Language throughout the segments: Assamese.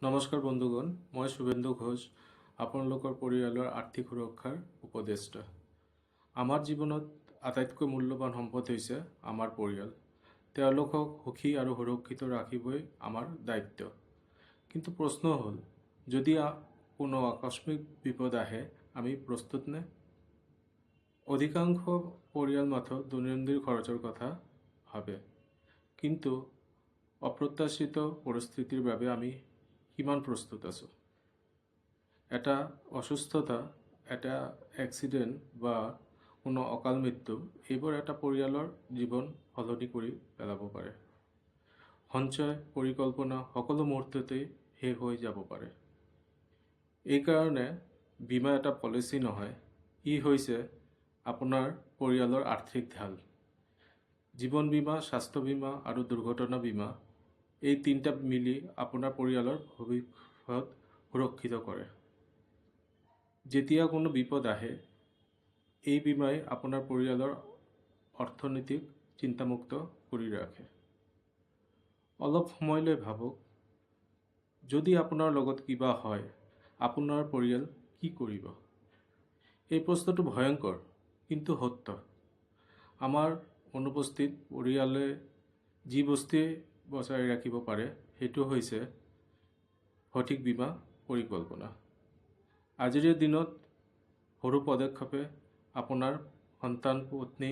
নমস্কাৰ বন্ধুগণ, মই শুভেন্দু ঘোষ, আপোনালোকৰ পৰিয়ালৰ আৰ্থিক সুৰক্ষাৰ উপদেষ্টা। আমাৰ জীৱনত আটাইতকৈ মূল্যৱান সম্পদ হৈছে আমাৰ পৰিয়াল। তেওঁলোকক সুখী আৰু সুৰক্ষিত ৰাখিবই আমাৰ দায়িত্ব। কিন্তু প্ৰশ্ন হ'ল, যদি কোনো আকস্মিক বিপদ আহে, আমি প্ৰস্তুত নে? অধিকাংশ পৰিয়াল মাথো দৈনন্দিন খৰচৰ কথা ভাবে, কিন্তু অপ্ৰত্যাশিত পৰিস্থিতিৰ বাবে আমি কিমান প্ৰস্তুত আছো? এটা অসুস্থতা, এটা এক্সিডেণ্ট বা কোনো অকাল মৃত্যু, এইবোৰ এটা পৰিয়ালৰ জীৱন সলনি কৰি পেলাব পাৰে। সঞ্চয়, পৰিকল্পনা সকলো মুহূৰ্ততেই শেষ হৈ যাব পাৰে। এইকাৰণে বীমা এটা পলিচি নহয়, ই হৈছে আপোনাৰ পৰিয়ালৰ আৰ্থিক ঢাল। জীৱন বীমা, স্বাস্থ্য বীমা আৰু দুৰ্ঘটনা বীমা, এই তিনিটা মিলি আপোনাৰ পৰিয়ালৰ ভৱিষ্যত সুৰক্ষিত কৰে। যেতিয়া কোনো বিপদ আহে, এই বীমাই আপোনাৰ পৰিয়ালৰ অৰ্থনীতিক চিন্তামুক্ত কৰি ৰাখে। অলপ সময়লৈ ভাবক, যদি আপোনাৰ লগত কিবা হয়, আপোনাৰ পৰিয়াল কি কৰিব? এই প্ৰশ্নটো ভয়ংকৰ, কিন্তু সত্য। আমাৰ অনুপস্থিত পৰিয়ালে যি বস্তুৱে বচাই ৰাখিব পাৰে, সেইটো হৈছে সঠিক বীমা পৰিকল্পনা। আজিৰ দিনত সৰু পদক্ষেপে আপোনাৰ সন্তান, পত্নী,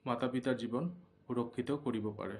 মাতা পিতাৰ জীৱন সুৰক্ষিত কৰিব পাৰে।